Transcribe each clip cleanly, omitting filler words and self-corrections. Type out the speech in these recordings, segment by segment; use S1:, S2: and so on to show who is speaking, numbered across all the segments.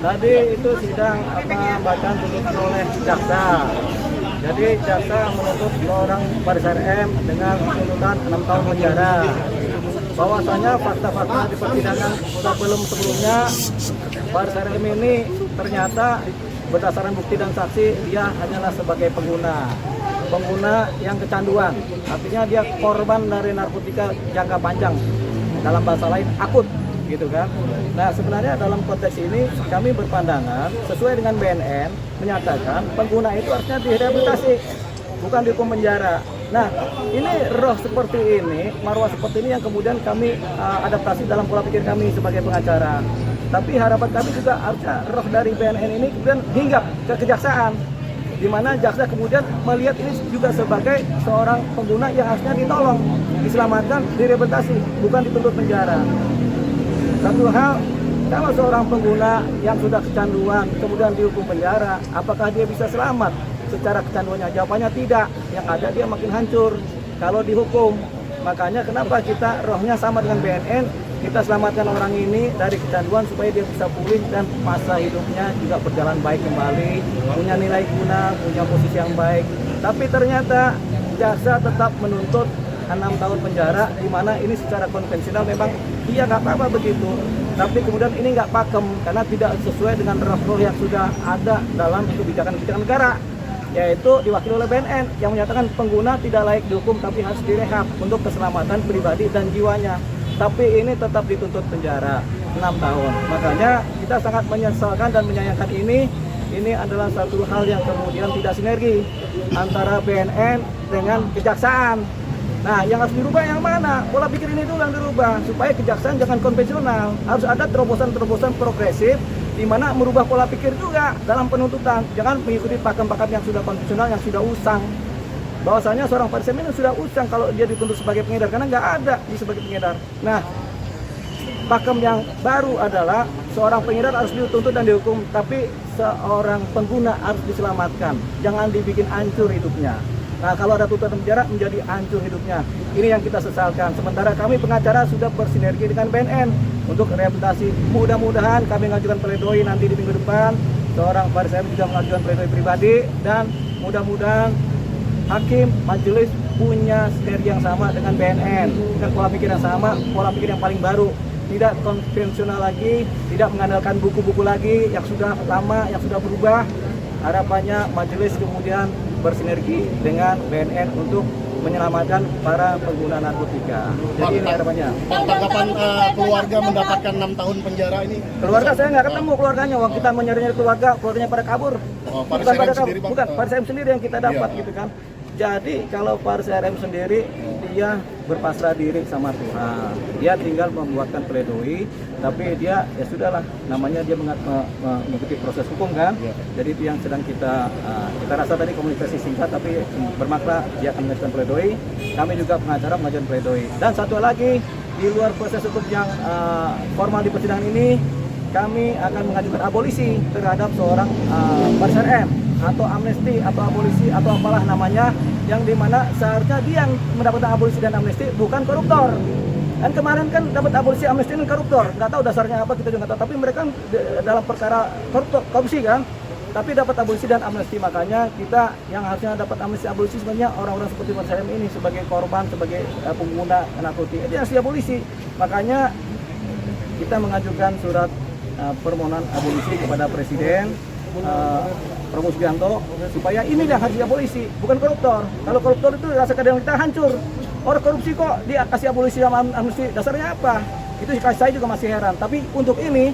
S1: Tadi itu sidang bacaan tuntutan oleh jaksa. Jadi jaksa menuntut seorang Faris RM dengan tuntutan 6 tahun penjara. Bahwasanya fakta-fakta di persidangan sebelumnya Faris RM ini ternyata berdasarkan bukti dan saksi dia hanyalah sebagai pengguna yang kecanduan. Artinya dia korban dari narkotika jangka panjang. Dalam bahasa lain akut, gitu kan. Nah, sebenarnya dalam konteks ini kami berpandangan sesuai dengan BNN menyatakan pengguna itu harusnya direhabilitasi, bukan dihukum penjara. Nah, ini roh seperti ini, marwah seperti ini yang kemudian kami adaptasi dalam pola pikir kami sebagai pengacara. Tapi harapan kami juga harusnya roh dari BNN ini kemudian hinggap ke kejaksaan, di mana jaksa kemudian melihat ini juga sebagai seorang pengguna yang harusnya ditolong, diselamatkan, direhabilitasi, bukan dituntut penjara. Satu hal, kalau seorang pengguna yang sudah kecanduan kemudian dihukum penjara, apakah dia bisa selamat secara kecanduannya? Jawabannya tidak. Yang ada dia makin hancur kalau dihukum. Makanya kenapa kita rohnya sama dengan BNN, kita selamatkan orang ini dari kecanduan supaya dia bisa pulih dan masa hidupnya juga berjalan baik kembali, punya nilai guna, punya posisi yang baik. Tapi ternyata jaksa tetap menuntut 6 tahun penjara, di mana ini secara konvensional memang iya nggak apa-apa begitu, tapi kemudian ini nggak pakem karena tidak sesuai dengan roh yang sudah ada dalam kebijakan negara, yaitu diwakili oleh BNN yang menyatakan pengguna tidak layak dihukum tapi harus direhab untuk keselamatan pribadi dan jiwanya. Tapi ini tetap dituntut penjara 6 tahun. Makanya kita sangat menyesalkan dan menyayangkan ini adalah satu hal yang kemudian tidak sinergi antara BNN dengan kejaksaan. Nah, yang harus dirubah yang mana? Pola pikir ini dulu yang dirubah supaya kejaksaan jangan konvensional. Harus ada terobosan-terobosan progresif di mana merubah pola pikir juga dalam penuntutan. Jangan mengikuti pakem-pakem yang sudah konvensional, yang sudah usang. Bahwasanya seorang Faris RM ini sudah usang kalau dia dituntut sebagai pengedar karena nggak ada di sebagai pengedar. Nah, pakem yang baru adalah seorang pengedar harus dituntut dan dihukum, tapi seorang pengguna harus diselamatkan. Jangan dibikin hancur hidupnya. Nah, kalau ada tuntutan penjara menjadi hancur hidupnya. Ini yang kita sesalkan. Sementara kami pengacara sudah bersinergi dengan BNN untuk rehabilitasi. Mudah-mudahan kami mengajukan pledoi nanti di minggu depan. Seorang Faris RM juga mengajukan pledoi pribadi dan mudah-mudahan hakim majelis punya sinergi yang sama dengan BNN, dengan pola pikir yang sama, pola pikir yang paling baru, tidak konvensional lagi, tidak mengandalkan buku-buku lagi yang sudah lama, yang sudah berubah. Harapannya majelis kemudian bersinergi dengan BNN untuk menyelamatkan para pengguna narkotika. Jadi ini harapannya.
S2: Tanggapan keluarga mendapatkan 6 tahun penjara ini?
S1: Keluarga saya nggak ketemu keluarganya. Waktu kita mencari keluarganya pada kabur.
S2: Faris RM sendiri, Bang?
S1: Bukan, Faris RM sendiri yang kita dapat gitu kan. Jadi kalau Faris RM sendiri dia berpasrah diri sama Tuhan. Dia tinggal membuatkan pledoi, tapi dia ya sudahlah, namanya dia mengikuti proses hukum kan. Jadi itu yang sedang kita rasa tadi komunikasi singkat tapi bermakna dia akan mengajukan pledoi. Kami juga pengacara mengajukan pledoi. Dan satu lagi, di luar proses hukum yang formal di persidangan ini, kami akan mengajukan abolisi terhadap seorang Faris RM atau amnesti atau abolisi atau apalah namanya, yang dimana seharusnya dia yang mendapatkan abolisi dan amnesti, bukan koruptor. Dan kemarin kan dapat abolisi, amnesti dan koruptor, nggak tahu dasarnya apa, kita juga nggak tahu, tapi mereka dalam perkara korupsi kan, tapi dapat abolisi dan amnesti. Makanya kita yang harusnya dapat amnesti abolisi sebenarnya orang-orang seperti Faris RM ini sebagai korban, sebagai pengguna narkotika, itu yang diabolisi. Makanya kita mengajukan surat permohonan abolisi kepada Presiden Prabowo Subianto supaya ini yang harus diabolisi, bukan koruptor. Kalau koruptor itu rasa keadilan kita hancur. Orang korupsi kok dia kasih abolisi sama amnesti, dasarnya apa? Itu saya juga masih heran. Tapi untuk ini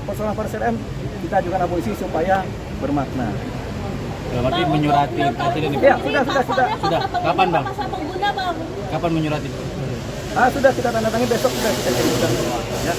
S1: persoalan Faris RM kita ajukan abolisi supaya bermakna.
S3: Berarti menyurati presiden itu?
S1: Ya, sudah.
S3: Kapan, Bang? Kapan menyurati?
S1: Sudah kita tanda tangan, besok sudah kita kirimkan. Ya.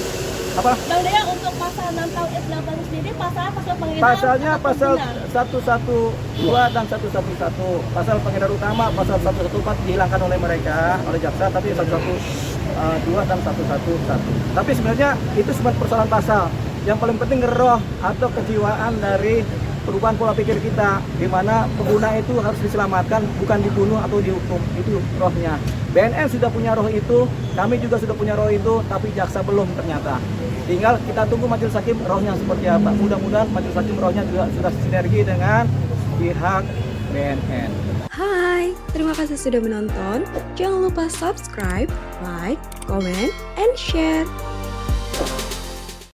S1: Apa?
S4: Bang Dea, untuk pasal 6 tahun S8 sendiri pasal pengedar,
S1: pasalnya pasal 112 dan 111. Pasal pengedar utama pasal 114 dihilangkan oleh mereka, oleh jaksa, tapi 112 dan 111. Tapi sebenarnya itu sebenarnya persoalan pasal. Yang paling penting roh atau kejiwaan dari perubahan pola pikir kita, di mana pengguna itu harus diselamatkan, bukan dibunuh atau dihukum. Itu rohnya. BNN sudah punya roh itu, kami juga sudah punya roh itu, tapi jaksa belum ternyata. Tinggal kita tunggu majelis hakim rohnya seperti apa. Mudah-mudahan majelis hakim rohnya juga sudah sinergi dengan pihak BNN.
S5: Hai, terima kasih sudah menonton. Jangan lupa subscribe, like, comment, and share.